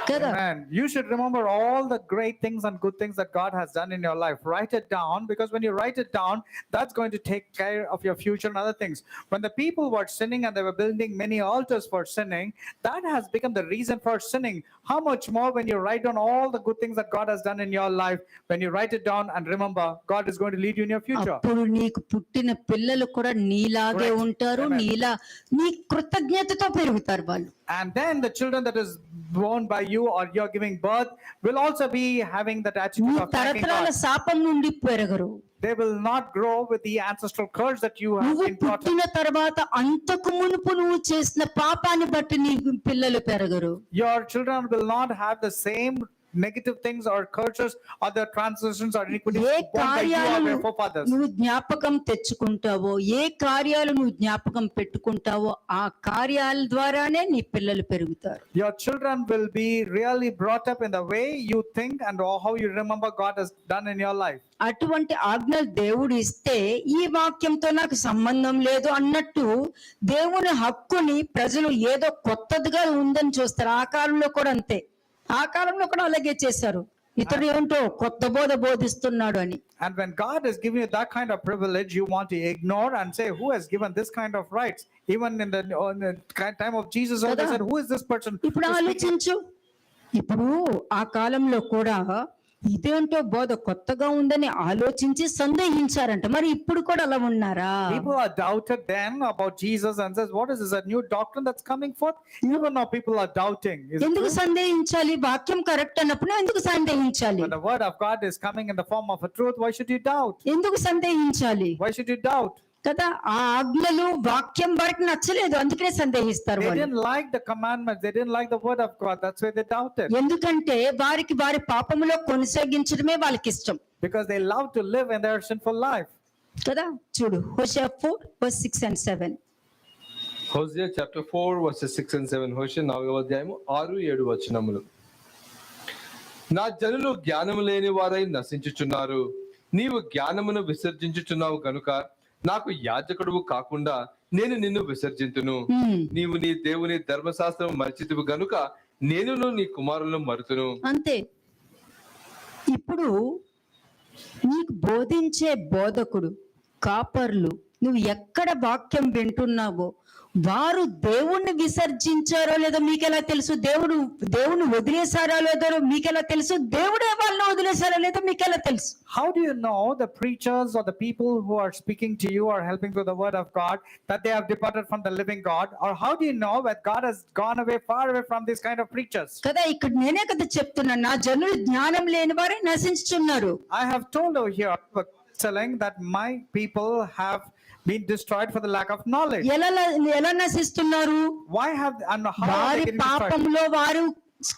Speaker 1: కదా?
Speaker 2: amen. You should remember all the great things and good things that God has done in your life. Write it down, because when you write it down, that's going to take care of your future and other things. When the people were sinning and they were building many altars for sinning, that has become the reason for sinning. How much more when you write down all the good things that God has done in your life? When you write it down and remember, God is going to lead you in your future.
Speaker 1: అప్పుడు నీకు పుట్టిన పిల్లలు కూడా నీలాగే
Speaker 2: Correct.
Speaker 1: ఉంటారు.
Speaker 2: Amen.
Speaker 1: నీ కృతజ్ఞతతో పెరుగుతారు వాళ్ళు.
Speaker 2: And then the children that is born by you or you're giving birth will also be having that
Speaker 1: నీ
Speaker 2: attitude of thanking
Speaker 1: తరతరాల
Speaker 2: God.
Speaker 1: శాపం నుండి పెరగరు.
Speaker 2: They will not grow with the ancestral curse that you have
Speaker 1: నువ్వు
Speaker 2: been brought up.
Speaker 1: పుట్టిన తర్వాత అంతకు మునుపు నువ్వు చేసిన పాపాన్ని బట్టి నీ పిల్లలు పెరగరు.
Speaker 2: Your children will not have the same negative things or curses or the transitions or iniquities
Speaker 1: A
Speaker 2: born by you or
Speaker 1: కార్యాలు
Speaker 2: your forefathers.
Speaker 1: నువ్వు జ్ఞాపకం తెచ్చుకుంటావో, ఏ కార్యాలు నువ్వు జ్ఞాపకం పెట్టుకుంటావో, ఆ కార్యాల ద్వారానే నీ పిల్లలు పెరుగుతారు.
Speaker 2: Your children will be really brought up in the way you think and how you remember God has done in your life.
Speaker 1: అటువంటి ఆజ్ఞలు దేవుడు ఇస్తే, ఈ వాక్యంతో నాకు సంబంధం లేదు అన్నట్టు దేవుని హక్కుని ప్రజలు ఏదో కొత్తదిగా ఉందని చూస్తారు. ఆ కాలంలో కూడా అంతే, ఆ కాలంలో కూడా అలాగే చేశారు. ఇతడు ఏంటో కొత్త బోధ బోధిస్తున్నాడు అని.
Speaker 2: And when God has given you that kind of privilege, you want to ignore and say, who has given this kind of rights? Even in the time of Jesus, they said, who is this person?
Speaker 1: ఇప్పుడు ఆలోచించు, ఇప్పుడు ఆ కాలంలో కూడా ఇదేంటో బోధ కొత్తగా ఉందని ఆలోచించి సందేహించారంట. మరి ఇప్పుడు కూడా అలా ఉన్నారా?
Speaker 2: People are doubted then about Jesus and says, what is this, a new doctrine that's coming forth? Even now people are doubting. Is it
Speaker 1: ఎందుకు
Speaker 2: true?
Speaker 1: సందేహించాలి? వాక్యం కరెక్ట్ అన్నప్పుడు ఎందుకు సందేహించాలి?
Speaker 2: When the word of God is coming in the form of a truth, why should you doubt?
Speaker 1: ఎందుకు సందేహించాలి
Speaker 2: Why should you doubt?
Speaker 1: కదా? ఆ ఆజ్ఞలు వాక్యం వారికి నచ్చలేదు, అందుకనే సందేహిస్తారు
Speaker 2: They
Speaker 1: వాళ్ళు.
Speaker 2: didn't like the commandments. They didn't like the word of God. That's why they doubted.
Speaker 1: ఎందుకంటే వారికి వారి పాపములో కొనసాగించడమే వాళ్ళకి ఇష్టం
Speaker 2: Because they love to live in their sinful life.
Speaker 1: కదా. చూడు, హోషేయ 4:6 and 7.
Speaker 3: హోషేయ చాప్టర్ 4 వర్సెస్ 6 and 7. హోషేయ 4వ అధ్యాయము 6-7 వచనములు. నా జనులు జ్ఞానము లేని వారై నశించుచున్నారు, నీవు జ్ఞానమును విసర్జించుచున్నావు గనుక నాకు యాజకుడువు కాకుండా నేను నిన్ను విసర్జింతును. నీవు నీ దేవుని ధర్మశాస్త్రం మరిచితివి గనుక నేనును నీ కుమారులను మరుతును.
Speaker 1: అంతే. ఇప్పుడు నీకు బోధించే బోధకుడు, కాపర్లు, నువ్వు ఎక్కడ వాక్యం వింటున్నావో వారు దేవుణ్ణి విసర్జించారో లేదో మీకెలా తెలుసు? దేవుణ్ణి వదిలేశారో లేదో మీకెలా తెలుసు? దేవుడే వాళ్ళని వదిలేశారో లేదో మీకెలా తెలుసు?
Speaker 2: How do you know the preachers or the people who are speaking to you or helping through the word of God that they have departed from the living God? Or how do you know that God has gone away, far away from these kind of preachers?
Speaker 1: కదా, ఇక్కడ నేనే కదా చెప్తున్నాను, నా జనులు జ్ఞానం లేని వారే నశించుచున్నారు.
Speaker 2: I have told over here, telling that my people have been destroyed for the lack of knowledge.
Speaker 1: ఎలా నశిస్తున్నారు?
Speaker 2: Why have and how are
Speaker 1: వారి
Speaker 2: they getting destroyed?
Speaker 1: పాపంలో వారు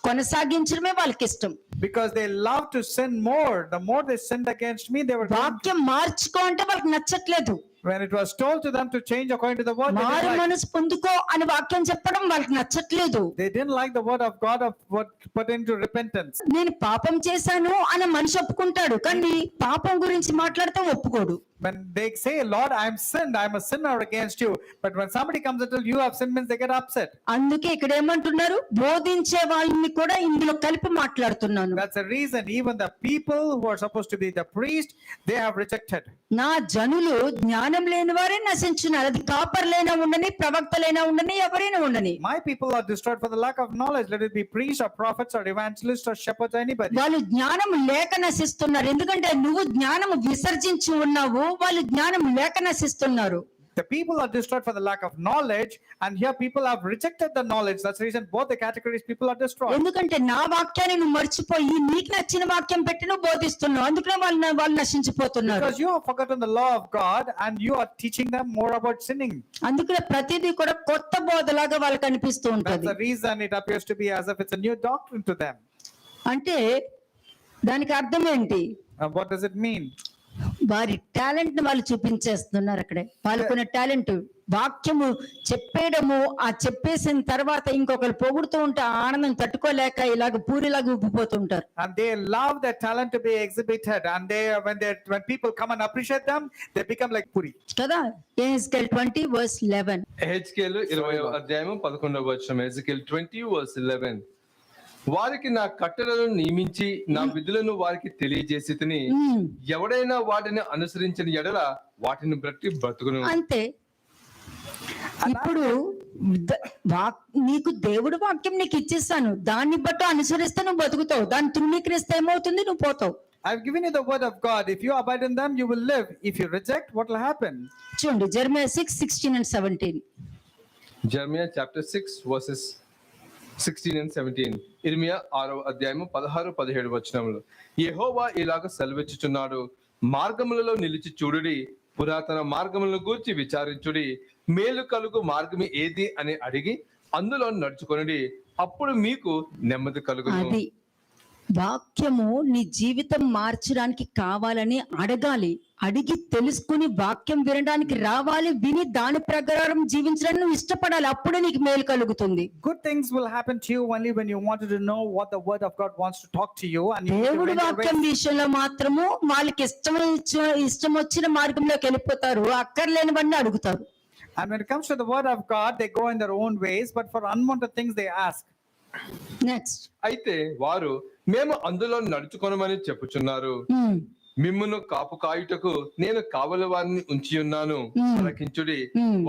Speaker 1: కొనసాగించడమే వాళ్ళకి ఇష్టం.
Speaker 2: Because they love to sin more. The more they sinned against me, they were doing.
Speaker 1: వాక్యం మార్చుకో అంటే వాళ్ళకి నచ్చట్లేదు.
Speaker 2: When it was told to them to change according to the word, they
Speaker 1: మారు
Speaker 2: didn't like.
Speaker 1: మనసు పొందుకో అని వాక్యం చెప్పడం వాళ్ళకి నచ్చట్లేదు.
Speaker 2: They didn't like the word of God of what put into repentance.
Speaker 1: నేను పాపం చేశాను అని మనిషి ఒప్పుకుంటాడు, కానీ పాపం గురించి మాట్లాడితే ఒప్పుకోడు.
Speaker 2: When they say, Lord, I am sinned, I am a sinner against you. But when somebody comes and tells you have sinned, means they get upset.
Speaker 1: అందుకే ఇక్కడ ఏమంటున్నారు, బోధించే వాళ్ళని కూడా ఇందులో కలిపి మాట్లాడుతున్నాను.
Speaker 2: That's the reason even the people who are supposed to be the priest, they have rejected.
Speaker 1: నా జనులు జ్ఞానం లేని వారే నశించున్నారు. అది కాపర్లైనా ఉండని, ప్రవక్తలైనా ఉండని, ఎవరైనా ఉండని.
Speaker 2: My people are destroyed for the lack of knowledge. Let it be priests or prophets or evangelists or shepherds or anybody.
Speaker 1: వాళ్ళు జ్ఞానం లేక నశిస్తున్నారు. ఎందుకంటే నువ్వు జ్ఞానం విసర్జించి ఉన్నావు, వాళ్ళు జ్ఞానం లేక నశిస్తున్నారు.
Speaker 2: The people are destroyed for the lack of knowledge, and here people have rejected the knowledge. That's the reason both the categories people are destroyed.
Speaker 1: ఎందుకంటే నా వాక్యాన్ని నువ్వు మర్చిపోయి నీకు నచ్చిన వాక్యం పెట్టి నువ్వు బోధిస్తున్నావు, అందుకనే వాళ్ళు నశించిపోతున్నారు.
Speaker 2: Because you have forgotten the law of God and you are teaching them more about sinning.
Speaker 1: అందుకనే ప్రతిదీ కూడా కొత్త బోధలాగా వాళ్ళకి అనిపిస్తూ
Speaker 2: That's
Speaker 1: ఉంటది.
Speaker 2: the reason it appears to be as if it's a new doctrine to them.
Speaker 1: అంటే దానికి అర్థం ఏంటి?
Speaker 2: What does it mean?
Speaker 1: వారి టాలెంట్ ని వాళ్ళు చూపించేస్తున్నారు. అక్కడే వాళ్ళకున్న టాలెంట్ వాక్యము చెప్పేయడము, ఆ చెప్పేసిన తర్వాత ఇంకొకరు పొగుడుతూ ఉంటే ఆ ఆనందం తట్టుకోలేక ఇలాగ పూరిలాగా ఉబ్బిపోతుంటారు.
Speaker 2: And they love their talent to be exhibited, and when people come and appreciate them, they become like puri.
Speaker 1: కదా, ఎహెజ్కేల్ 20:11.
Speaker 3: ఎహెజ్కేలు 20:11. ఎహెజ్కేల్ 20:11. వారికి నా కట్టడలను నియమించి నా విధులను వారికి తెలియజేసి తిని, ఎవడైనా వాటిని అనుసరించిన ఎడల వాటిని బట్టి బ్రతుకును.
Speaker 1: అంతే. ఇప్పుడు నీకు దేవుడు వాక్యం నీకు ఇచ్చేస్తాను, దాన్ని బట్టి అనుసరిస్తే నువ్వు బతుకుతావు, దాన్ని తృణీకరిస్తే ఏమవుతుంది? నువ్వు పోతావు.
Speaker 2: I've given you the word of God. If you abide in them, you will live. If you reject, what will happen?
Speaker 1: చూడండి, జెరమియా 6:16 and 17.
Speaker 3: జెరమియా chapter 6 versus 16 and 17. ఇర్మియా 6:16-17. యెహోవా ఇలాగ సెలవిచ్చుచున్నాడు, మార్గములలో నిలిచి చూడుడి, పురాతన మార్గములను గూర్చి విచారించుడి, మేలు కలుగు మార్గము ఏది అని అడిగి అందులో నడుచుకొనుడి, అప్పుడు మీకు నెమ్మది కలుగును.
Speaker 1: అది వాక్యము నీ జీవితం మార్చడానికి కావాలని అడగాలి, అడిగి తెలుసుకుని వాక్యం వినడానికి రావాలి, విని దాని ప్రకారం జీవించడానికి నువ్వు ఇష్టపడాలి, అప్పుడే నీకు మేలు కలుగుతుంది.
Speaker 2: Good things will happen to you only when you wanted to know what the word of God wants to talk to you. And
Speaker 1: దేవుడి వాక్యం విషయంలో మాత్రము వాళ్ళకి ఇష్టం వచ్చిన మార్గంలోకి వెళ్ళిపోతారు, అక్కర్లేనివన్నీ అడుగుతారు.
Speaker 2: And when it comes to the word of God, they go in their own ways, but for unwanted things they ask.
Speaker 1: Next.
Speaker 3: అయితే వారు మేము అందులో నడుచుకొనమని చెప్పుచున్నారు, మిమ్మును కాపు కాయుటకు నేను కావలి వారిని ఉంచి ఉన్నాను, ఆలకించుడి,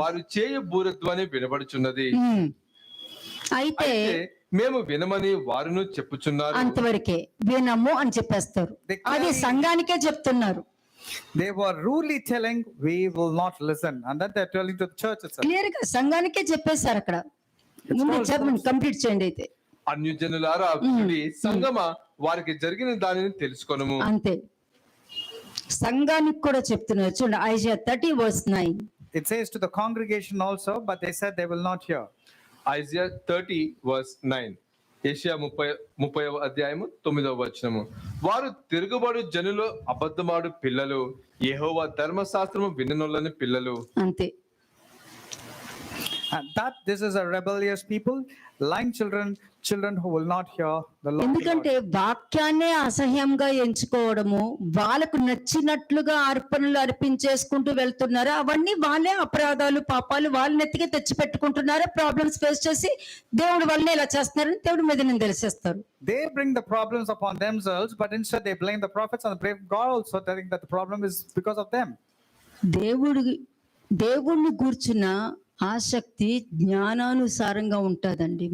Speaker 3: వారు చేయు బూరధ్వని వినబడుచున్నది.
Speaker 1: అయితే
Speaker 3: మేము వినమని వారును చెప్పుచున్నారు.
Speaker 1: అంతవరకే వినము అని చెప్పేస్తారు. అది సంఘానికే చెప్తున్నారు.
Speaker 2: They were rudely telling, we will not listen, and then they're telling to the church itself.
Speaker 1: Clear గా సంఘానికే చెప్పేశారు. అక్కడ ముందు చదవండి, కంప్లీట్ చేయండి. అయితే
Speaker 3: అన్యజనులారా వినుడి, సంగమా వారికి జరిగిన దానిని తెలుసుకొనుము.
Speaker 1: అంతే, సంఘానికి కూడా చెప్తున్నారు. చూడండి, Isaiah 30:9.
Speaker 2: It says to the congregation also, but they said they will not hear.
Speaker 3: Isaiah 30:9. Asia 30:9. వారు తిరుగుబడు జనులు, అబద్ధమాడు పిల్లలు, యెహోవా ధర్మశాస్త్రము విననొల్లని పిల్లలు.
Speaker 1: అంతే.
Speaker 2: And that this is a rebellious people, lying children who will not hear the Lord.
Speaker 1: ఎందుకంటే వాక్యాన్నే అసహ్యంగా ఎంచుకోవడము, వాళ్ళకు నచ్చినట్లుగా అర్పణలు అర్పించేసుకుంటూ వెళ్తున్నారు. అవన్నీ వాళ్ళే అపరాధాలు, పాపాలు వాళ్ళ నెత్తికి తెచ్చి పెట్టుకుంటున్నారు. ప్రాబ్లమ్స్ ఫేస్ చేసి దేవుడు వాళ్ళని ఇలా చేస్తున్నారని దేవుడి మీద నేను తెలిసేస్తారు.
Speaker 2: They bring the problems upon themselves, but instead they blame the prophets and blame God also, telling that the problem is because of them. దేవుణ్ణి గూర్చిన ఆసక్తి జ్ఞానానుసారంగా ఉంటుందండి,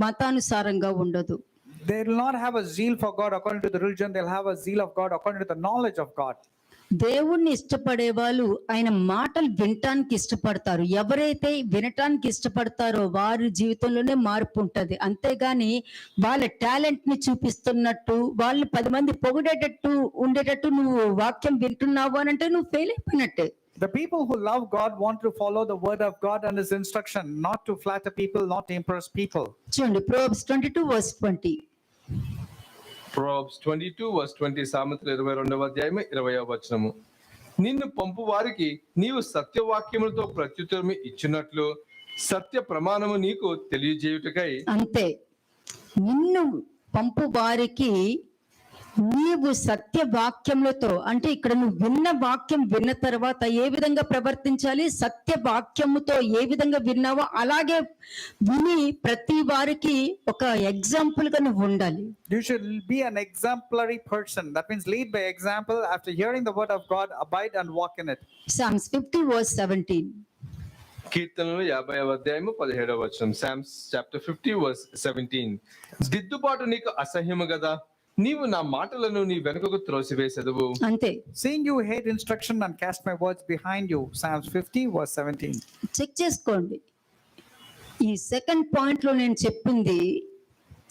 Speaker 2: మతానుసారంగా ఉండదు. They will not have a zeal for God according to the religion. They'll have a zeal of God according to the knowledge of God.
Speaker 1: దేవుణ్ణి ఇష్టపడే వాళ్ళు ఆయన మాటలు వినటానికి ఇష్టపడతారు. ఎవరైతే వినటానికి ఇష్టపడతారో వారి జీవితంలోనే మార్పు ఉంటది. అంతేగాని వాళ్ళ టాలెంట్ ని చూపిస్తున్నట్టు, వాళ్ళు 10 మంది పొగిడేటట్టు ఉండేటట్టు నువ్వు వాక్యం వింటున్నావు అని అంటే నువ్వు ఫెయిల్ అయిపోయినట్టే.
Speaker 2: The people who love God want to follow the word of God and His instruction, not to flatter people, not to impress people.
Speaker 1: చూడండి, Proverbs 22:20.
Speaker 3: Proverbs 22:20, సామెతలు 22వ అధ్యాయం 20వ వచనము. నిన్ను పంపు వారికి నీవు సత్యవాక్యములతో ప్రత్యుత్తరం ఇచ్చినట్లు సత్య ప్రమాణము నీకు తెలియజేయుటకై.
Speaker 1: అంతే, నిన్ను పంపు వారికి నీవు సత్య వాక్యములతో, అంటే ఇక్కడ నువ్వు విన్న వాక్యం విన్న తర్వాత ఏ విధంగా ప్రవర్తించాలి, సత్య వాక్యముతో ఏ విధంగా విన్నావో అలాగే విని ప్రతి వారికి ఒక ఎగ్జాంపుల్ గా నువ్వు ఉండాలి.
Speaker 2: You should be an exemplary person. That means lead by example. After hearing the word of God, abide and walk in it.
Speaker 1: Psalms 50:17.
Speaker 3: కీర్తనలు 50వ అధ్యాయము 17వ వచనం. Psalms chapter 50:17. దిద్దుబాటు నీకు అసహ్యము గదా, నీవు నా మాటలను నీ వెనుకకు త్రోసివేసెదవు.
Speaker 1: అంతే,
Speaker 2: Seeing you hate instruction and cast my words behind you. Psalms 50:17.
Speaker 1: Check చేసుకోండి. ఈ సెకండ్ పాయింట్ లో నేను చెప్పింది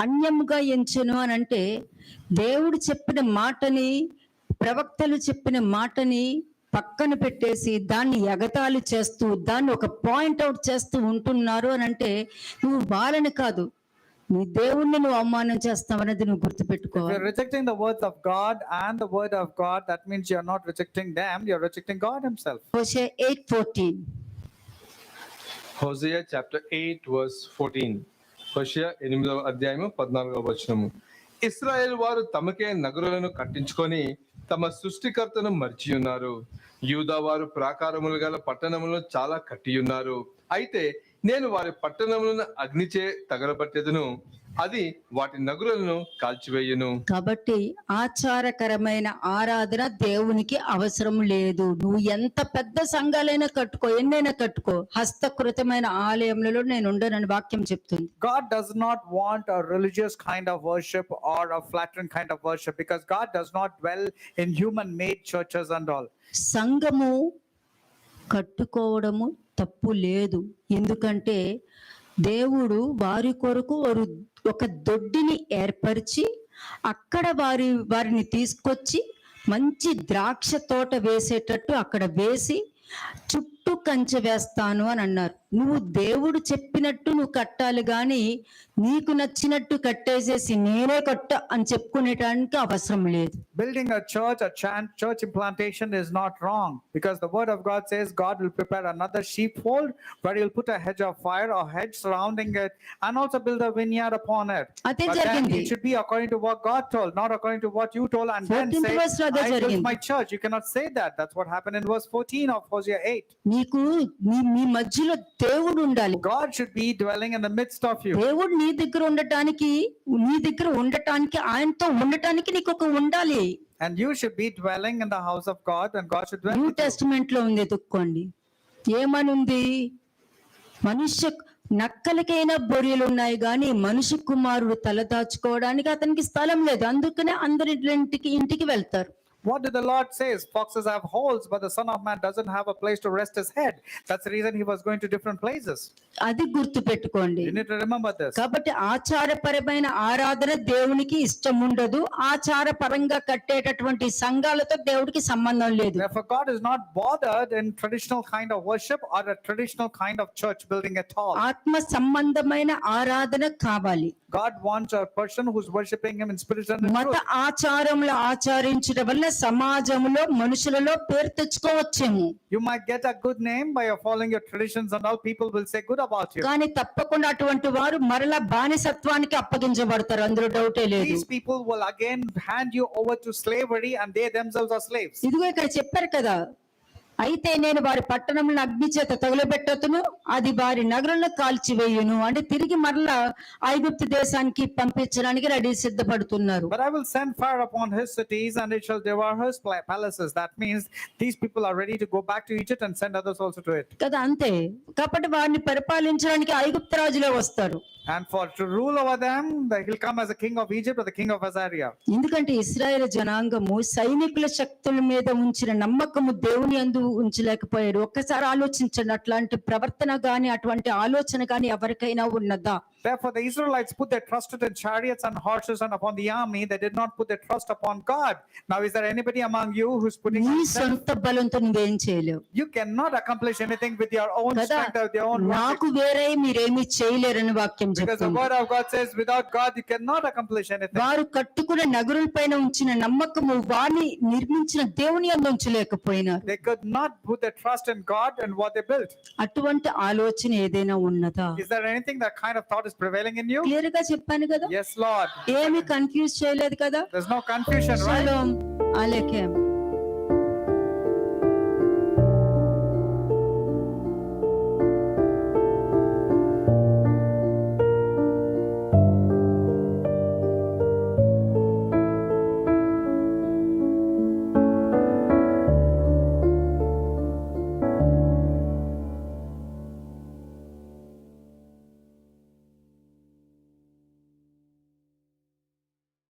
Speaker 1: అన్యముగా ఎంచెను అని అంటే, దేవుడు చెప్పిన మాటని, ప్రవక్తలు చెప్పిన మాటని పక్కన పెట్టేసి దాన్ని ఎగతాళి చేస్తూ దాన్ని ఒక పాయింట్ అవుట్ చేస్తూ ఉంటున్నారు అని అంటే నువ్వు వాళ్ళని కాదు, నీ దేవుణ్ణి నువ్వు అవమానం చేస్తావు అనేది నువ్వు
Speaker 2: If
Speaker 1: గుర్తుపెట్టుకోవాలి.
Speaker 2: you're rejecting the words of God and the word of God, that means you're not rejecting them, you're rejecting God Himself.
Speaker 1: హోషేయ 8:14.
Speaker 3: హోషేయ chapter 8:14. హోషేయ 8వ అధ్యాయము 14వ వచనము. ఇశ్రాయేలు వారు తమకే నగరులను కట్టించుకొని తమ సృష్టికర్తను మర్చి ఉన్నారు. యూదా వారు ప్రాకారములు గల పట్టణములను చాలా కట్టియున్నారు. అయితే నేను వారి పట్టణములను అగ్నిచే తగలబట్టెదను, అది వాటి నగరులను కాల్చివేయును.
Speaker 1: కాబట్టి ఆచారకరమైన ఆరాధన దేవునికి అవసరం లేదు. నువ్వు ఎంత పెద్ద సంఘాలైనా కట్టుకో, ఎన్నైనా కట్టుకో, హస్తకృతమైన ఆలయములలో నేను ఉండనని వాక్యం చెప్తుంది.
Speaker 2: God does not want a religious kind of worship or a flattering kind of worship, because God does not dwell in human-made churches and all.
Speaker 1: సంఘము కట్టుకోవడము తప్పు లేదు. ఎందుకంటే దేవుడు వారి కొరకు ఒక దొడ్డిని ఏర్పరిచి అక్కడ వారిని తీసుకొచ్చి మంచి ద్రాక్ష తోట వేసేటట్టు అక్కడ వేసి చుట్టూ కంచె వేస్తాను అని అన్నారు. నువ్వు దేవుడు చెప్పినట్టు నువ్వు కట్టాలి గాని నీకు నచ్చినట్టు కట్టేసేసి నేనే కట్ట అని చెప్పుకునేటానికి అవసరం లేదు.
Speaker 2: Building a church implantation is not wrong, because the word of God says God will prepare another sheepfold where He'll put a hedge of fire or hedge surrounding it, and also build a vineyard upon it.
Speaker 1: అదే
Speaker 2: But then
Speaker 1: జరిగింది.
Speaker 2: it should be according to what God told, not according to what you told, and then
Speaker 1: 14th
Speaker 2: say,
Speaker 1: verse లో అదే
Speaker 2: I built
Speaker 1: జరిగింది.
Speaker 2: my church. You cannot say that. That's what happened in verse 14 of Hosea 8.
Speaker 1: నీకు మీ మధ్యలో దేవుడు ఉండాలి.
Speaker 2: God should be dwelling in the midst of you.
Speaker 1: దేవుడు నీ దగ్గర ఉండటానికి ఆయనతో ఉండటానికి నీకు ఒక ఉండాలి.
Speaker 2: And you should be dwelling in the house of God, and God should dwell
Speaker 1: new
Speaker 2: with you.
Speaker 1: Testament లో ఉంది, ఎత్తుక్కోండి. ఏమనుంది? నక్కలకైనా బొరియలు ఉన్నాయి కానీ మనిషి కుమారుడు తలదాచుకోవడానికి అతనికి స్థలం లేదు. అందుకనే అందరి ఇంటికి వెళ్తారు.
Speaker 2: What did the Lord say? Foxes have holes, but the Son of Man doesn't have a place to rest his head. That's the reason He was going to different places.
Speaker 1: అది గుర్తు పెట్టుకోండి.
Speaker 2: You need to remember this.
Speaker 1: కాబట్టి ఆచారపరమైన ఆరాధన దేవునికి ఇష్టం ఉండదు. ఆచారపరంగా కట్టేటటువంటి సంఘాలతో దేవుడికి సంబంధం లేదు.
Speaker 2: Therefore, God is not bothered in traditional kind of worship or a traditional kind of church building at all.
Speaker 1: ఆత్మ సంబంధమైన ఆరాధన కావాలి.
Speaker 2: God wants a person who's worshiping him in spirit and in
Speaker 1: మత
Speaker 2: truth.
Speaker 1: ఆచారములు ఆచరించడం వల్ల సమాజంలో మనుషులలో పేరు తెచ్చుకోవచ్చేమో,
Speaker 2: You might get a good name by following your traditions and all. People will say good about you.
Speaker 1: కానీ తప్పకుండా అటువంటి వారు మరలా బానిసత్వానికి అప్పగించబడతారు, అందులో డౌటే లేదు.
Speaker 2: These people will again hand you over to slavery and they themselves are slaves.
Speaker 1: ఇదిగో ఇక్కడ చెప్పారు కదా, అయితే నేను వారి పట్టణంలో అగ్ని చేత తగులబెట్టతును, అది వారి నగరంలో కాల్చివేయును. అంటే తిరిగి మరలా ఐగుప్తు దేశానికి పంపించడానికి ready సిద్ధపడుతున్నారు.
Speaker 2: But I will send fire upon his cities and it shall devour his palaces. That means these people are ready to go back to Egypt and send others also to it.
Speaker 1: కదా, అంతే. కాబట్టి వారిని పరిపాలించడానికి ఐగుప్తు రాజులే వస్తారు.
Speaker 2: And for to rule over them, he'll come as a king of Egypt or the king of Assyria.
Speaker 1: ఎందుకంటే ఇశ్రాయేలు జనాంగము సైనికుల శక్తుల మీద ఉంచిన నమ్మకము దేవుని యందు ఉంచలేకపోయారు. ఒక్కసారి ఆలోచించండి, అట్లాంటి ప్రవర్తన గాని అటువంటి ఆలోచన గాని ఎవరికైనా ఉన్నదా?
Speaker 2: Therefore, the Israelites put their trust in chariots and horses and upon the army. They did not put their trust upon God. Now, is there anybody among you who's putting
Speaker 1: నీ
Speaker 2: on self?
Speaker 1: సొంత బలంతో నువ్వేం చేయలేవు
Speaker 2: You cannot accomplish anything with your own
Speaker 1: కదా.
Speaker 2: strength or your own logic.
Speaker 1: నాకు వేరే మీరేమీ చేయలేరని వాక్యం
Speaker 2: Because the
Speaker 1: చెప్తుంది.
Speaker 2: word of God says, without God, you cannot accomplish anything.
Speaker 1: వారు కట్టుకున్న నగరుల పైన ఉంచిన నమ్మకము వారిని నిర్మించిన దేవుని యందు ఉంచలేకపోయినారు.
Speaker 2: They could not put their trust in God and what they built.
Speaker 1: అటువంటి ఆలోచన ఏదైనా ఉన్నదా?
Speaker 2: Is there anything that kind of thought is prevailing in you?
Speaker 1: Clear గా చెప్పాను కదా,
Speaker 2: Yes, Lord.
Speaker 1: ఏమి కన్ఫ్యూజ్ చేయలేదు కదా.
Speaker 2: There's no confusion, right?
Speaker 1: Shalom అలైకుం.